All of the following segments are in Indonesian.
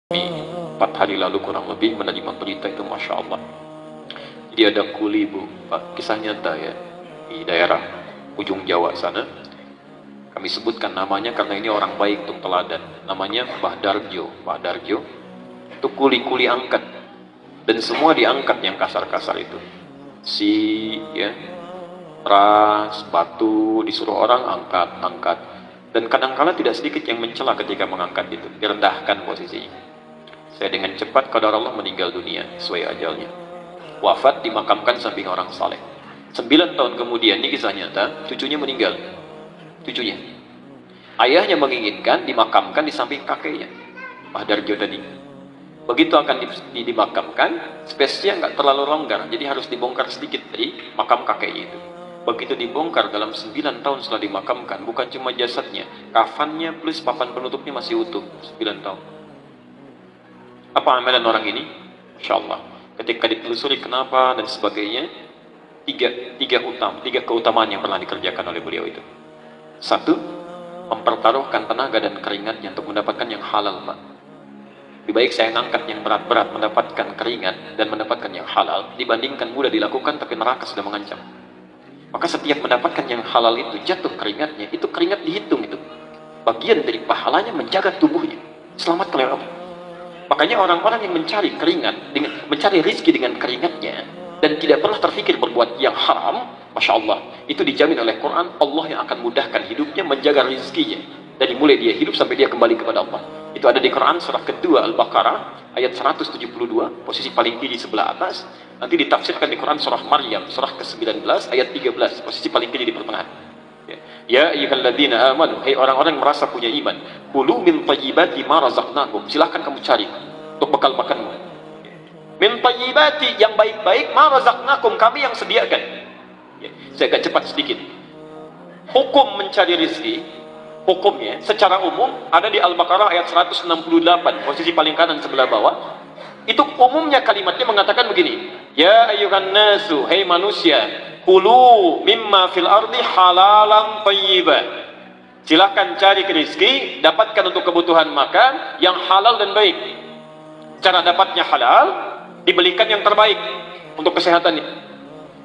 4 hari lalu kurang lebih menerima berita itu, Masya Allah. Jadi ada kuli bu, Pak, kisah nyata ya, di daerah ujung Jawa sana. Kami sebutkan namanya karena ini orang baik untuk teladan. Namanya Mbah Darjo. Mbah Darjo itu kuli-kuli angkat, dan semua diangkat yang kasar-kasar itu. Ya, ras, batu, disuruh orang angkat. Dan kadang-kala tidak sedikit yang mencela ketika mengangkat itu, direndahkan posisinya. Saya dengan cepat qadar Allah meninggal dunia sesuai ajalnya. Wafat dimakamkan samping orang saleh. 9 tahun kemudian, ini kisah nyata, cucunya meninggal. Cucunya. Ayahnya menginginkan dimakamkan di samping kakeknya, Mbah Darjo tadi. Begitu akan dimakamkan, spesiesnya nggak terlalu longgar, jadi harus dibongkar sedikit dari makam kakeknya itu. Begitu dibongkar, dalam 9 tahun setelah dimakamkan, bukan cuma jasadnya, kafannya plus papan penutupnya masih utuh. 9 tahun. Apa amalan orang ini? Insya Allah. Ketika ditelusuri kenapa dan sebagainya, tiga keutamaan yang pernah dikerjakan oleh beliau itu. 1, mempertaruhkan tenaga dan keringatnya untuk mendapatkan yang halal, Pak. Lebih baik saya ngangkat yang berat-berat mendapatkan keringat dan mendapatkan yang halal dibandingkan mudah dilakukan tapi neraka sudah mengancam. Maka setiap mendapatkan yang halal itu, jatuh keringatnya, itu keringat dihitung itu. Bagian dari pahalanya menjaga tubuhnya. Selamat oleh Allah. Makanya orang-orang yang mencari keringat, mencari rizki dengan keringatnya, dan tidak pernah terfikir berbuat yang haram, Masya Allah, itu dijamin oleh Quran, Allah yang akan mudahkan hidupnya, menjaga rizkinya, dari mulai dia hidup sampai dia kembali kepada Allah. Itu ada di Quran surah kedua Al-Baqarah, ayat 172, posisi paling kiri sebelah atas. Nanti ditafsirkan di Quran surah Maryam, surah ke-19, ayat 13, posisi paling kiri di pertengahan. Ya ayyuhalladzina amanu, hai orang-orang yang merasa punya iman, kulu min thayyibati ma razaqnakum, silahkan kamu cari untuk bekal makanmu. Min thayyibati, yang baik-baik, ma razaqnakum, kami yang sediakan. Saya agak cepat sedikit. Hukum mencari rezeki, hukumnya secara umum ada di Al-Baqarah ayat 168, posisi paling kanan sebelah bawah. Itu umumnya kalimatnya mengatakan begini, ya ayyuhan nasu, hai manusia, kulu mimma fil ardi halalan thayyiban, silahkan cari rezeki, dapatkan untuk kebutuhan makan yang halal dan baik. Cara dapatnya halal, dibelikan yang terbaik untuk kesehatannya.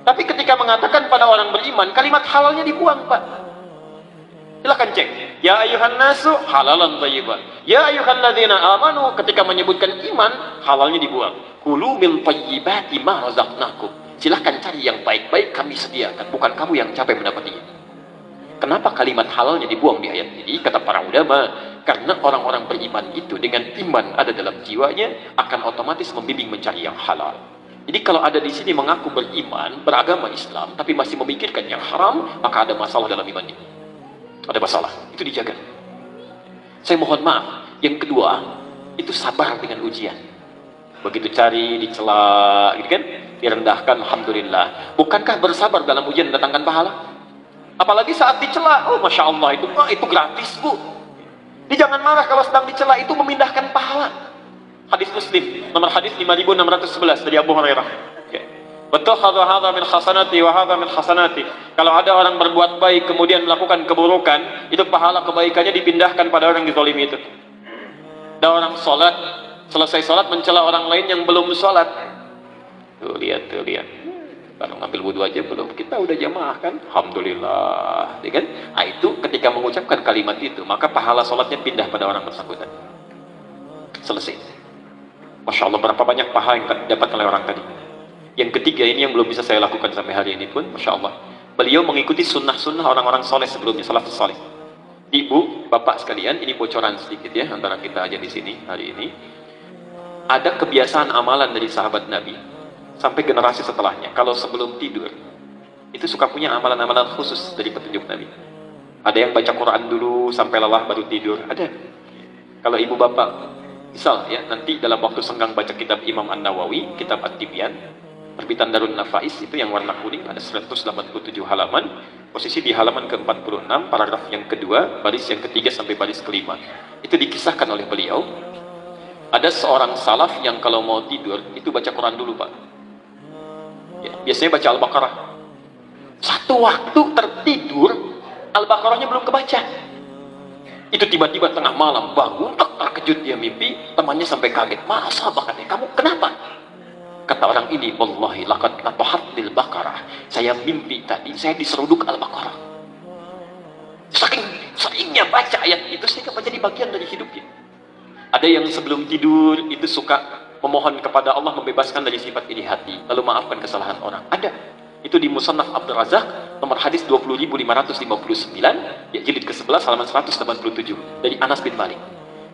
Tapi ketika mengatakan pada orang beriman, kalimat halalnya dibuang, Pak. Silahkan cek, ya ayyuhan nasu halalan thayyiban, ya ayyuhalladzina amanu, ketika menyebutkan iman, halalnya dibuang. Kulu min thayyibati ma razaqnakum, silahkan cari yang baik-baik, kami sediakan, bukan kamu yang capek mendapatinya. Kenapa kalimat halalnya dibuang di ayat ini? Kata para ulama, karena orang-orang beriman itu dengan iman ada dalam jiwanya akan otomatis membimbing mencari yang halal. Jadi kalau ada di sini mengaku beriman, beragama Islam, tapi masih memikirkan yang haram, maka ada masalah dalam imannya. Ada masalah, itu dijaga. Saya mohon maaf. Yang kedua, itu sabar dengan ujian. Begitu cari, dicela, gitu kan? Direndahkan, alhamdulillah. Bukankah bersabar dalam ujian mendatangkan pahala? Apalagi saat dicela, oh Masya Allah, itu gratis, Bu. Dia jangan marah kalau sedang dicela, itu memindahkan pahala. Hadis Muslim, nomor hadis 5611 dari Abu Hurairah. Betul, hadza min hasanati wa hadza min hasanati. Kalau ada orang berbuat baik kemudian melakukan keburukan, itu pahala kebaikannya dipindahkan pada orang yang dizalimi itu. Ada orang sholat, selesai sholat mencela orang lain yang belum sholat. Tuh lihat. Baru ngambil wudhu aja belum, kita udah jamaah kan? Alhamdulillah, ya kan? Nah, itu ketika mengucapkan kalimat itu, maka pahala sholatnya pindah pada orang bersangkutan. Selesai. Masya Allah, berapa banyak pahala yang dapat oleh orang tadi. Yang ketiga ini yang belum bisa saya lakukan sampai hari ini pun, Masya Allah, beliau mengikuti sunnah-sunnah orang-orang soleh sebelumnya, salafus soleh. Ibu, bapak sekalian, ini bocoran sedikit ya antara kita aja di sini hari ini. Ada kebiasaan amalan dari sahabat Nabi sampai generasi setelahnya. Kalau sebelum tidur, itu suka punya amalan-amalan khusus dari petunjuk Nabi. Ada yang baca Quran dulu sampai lelah baru tidur. Ada. Kalau ibu bapak, misal ya, nanti dalam waktu senggang baca kitab Imam An-Nawawi, kitab At-Tibyan, Terbitan Darun Nafais, itu yang warna kuning, ada 187 halaman, posisi di halaman ke-46, paragraf yang kedua, baris yang ketiga sampai baris kelima. Itu dikisahkan oleh beliau, ada seorang salaf yang kalau mau tidur, itu baca Quran dulu, Pak. Ya, biasanya baca Al-Baqarah. Satu waktu tertidur, Al-Baqarahnya belum kebaca. Itu tiba-tiba tengah malam bangun, terkejut dia mimpi, temannya sampai kaget. Masa bakatnya kamu kenapa? Kata orang ini, wallahi laqad latahatil Baqarah. Saya mimpi tadi, saya diseruduk Al-Baqarah. Saking seringnya baca ayat itu sehingga menjadi bagian dari hidupnya. Ada yang sebelum tidur itu suka memohon kepada Allah membebaskan dari sifat iri hati, lalu maafkan kesalahan orang. Ada. Itu di Musannaf Abdul Razak, nomor hadis 20.559, ya, jilid ke-11 halaman 187 dari Anas bin Malik.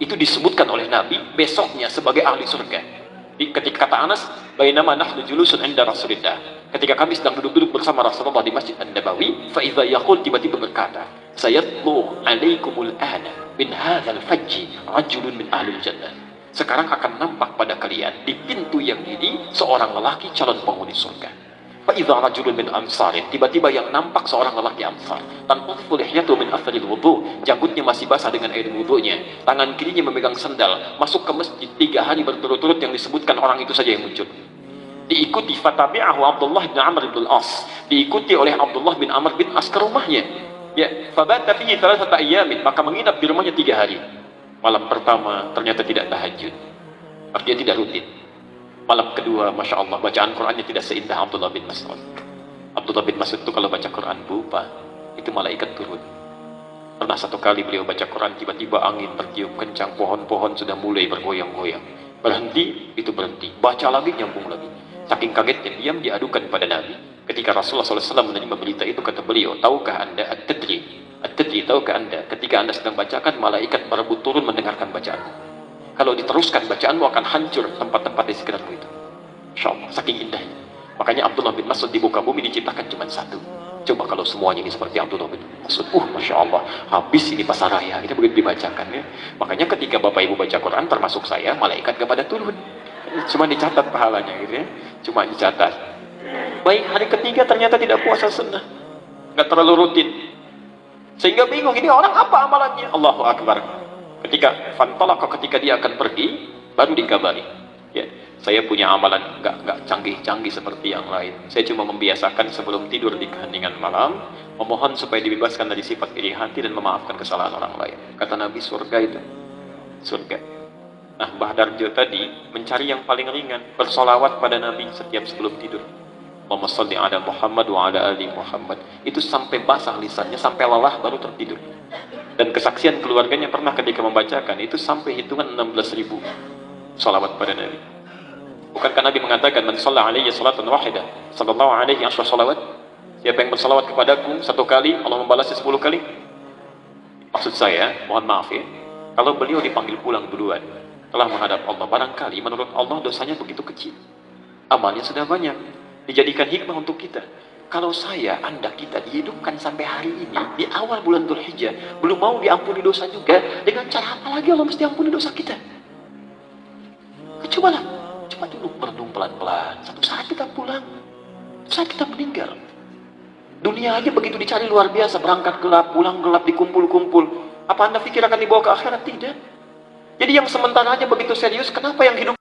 Itu disebutkan oleh Nabi besoknya sebagai ahli surga. Ketika kata Anas, bainama nahnu julusun 'inda Rasulillah. Ketika kami sedang duduk-duduk bersama Rasulullah di Masjid An-Nabawi, fa idza yaqul, tiba-tiba berkata, sayatlu 'alaikumul ana min hadzal fajji rajulun min ahlil jannah. Sekarang akan nampak pada kalian di pintu yang ini seorang lelaki calon penghuni surga. Fa'idha rajulun min amsarin, tiba-tiba yang nampak seorang lelaki Ansar. Tanqudhu lihyatu min atharil wudu, janggutnya masih basah dengan air wudunya, tangan kirinya memegang sendal, masuk ke masjid 3 hari berturut-turut yang disebutkan orang itu saja yang muncul. Diikuti fatabi'ahu Abdullah bin Amr bin As, diikuti oleh Abdullah bin Amr bin As ke rumahnya. Ya, fabata fihi 3 ayyamin, maka menginap di rumahnya 3 hari. Malam pertama ternyata tidak tahajud, artinya tidak rutin. Malam kedua, Masya Allah, bacaan Qurannya tidak seindah Abdullah bin Mas'ud. Abdullah bin Mas'ud itu kalau baca Quran lupa, itu malaikat turun. Pernah satu kali beliau baca Quran, tiba-tiba angin bertiup kencang, pohon-pohon sudah mulai bergoyang-goyang. Berhenti, itu berhenti. Baca lagi, nyambung lagi. Saking kagetnya, diam diadukan pada Nabi. Ketika Rasulullah SAW menerima berita itu, kata beliau, tahukah anda at-tadri? At-tadri, tahukah anda? Ketika anda sedang bacakan, malaikat berebut turun mendengarkan bacaanmu. Kalau diteruskan bacaanmu akan hancur tempat-tempat di sekitarmu itu. Insya Allah, saking indahnya. Makanya Abdullah bin Mas'ud di muka bumi diciptakan cuma satu. Coba kalau semuanya ini seperti Abdullah bin Mas'ud, Masya Allah, habis ini pasar raya, kita begitu dibacakan ya. Makanya ketika Bapak Ibu baca Quran, termasuk saya, malaikat gak pada turun. Cuma dicatat pahalanya gitu ya. Cuma dicatat. Baik, hari ketiga ternyata tidak puasa sunnah. Gak terlalu rutin. Sehingga bingung, ini orang apa amalannya? Allahu Akbar. Ketika dia akan pergi, baru dikabari. Ya, saya punya amalan nggak canggih-canggih seperti yang lain. Saya cuma membiasakan sebelum tidur di keheningan malam, memohon supaya dibebaskan dari sifat iri hati dan memaafkan kesalahan orang lain. Kata Nabi, surga itu, surga. Nah, Mbah Darjo tadi mencari yang paling ringan, bersolawat pada Nabi setiap sebelum tidur. Allahumma sholli ala Muhammad wa ala ali Muhammad. Itu sampai basah lisannya, sampai lelah baru tertidur. Dan kesaksian keluarganya pernah ketika membacakan itu sampai hitungan 16.000 salawat pada Nabi. Bukankah Nabi mengatakan, man shalla alaihi salatan wahidah sallallahu alaihi asyra salawat, siapa yang bersalawat kepadaku 1 kali, Allah membalasnya 10 kali. Maksud saya, mohon maaf ya, kalau beliau dipanggil pulang duluan telah menghadap Allah, barangkali menurut Allah dosanya begitu kecil, amalnya sudah banyak, dijadikan hikmah untuk kita. Kalau saya, anda, kita dihidupkan sampai hari ini, di awal bulan Dzulhijjah, belum mau diampuni dosa juga, dengan cara apa lagi Allah mesti ampuni dosa kita? Cobalah, coba dulu merenung pelan-pelan. Satu saat kita pulang, saat kita meninggal. Dunia aja begitu dicari luar biasa, berangkat gelap, pulang gelap, dikumpul-kumpul. Apa anda pikir akan dibawa ke akhirat? Tidak. Jadi yang sementara aja begitu serius, kenapa yang hidup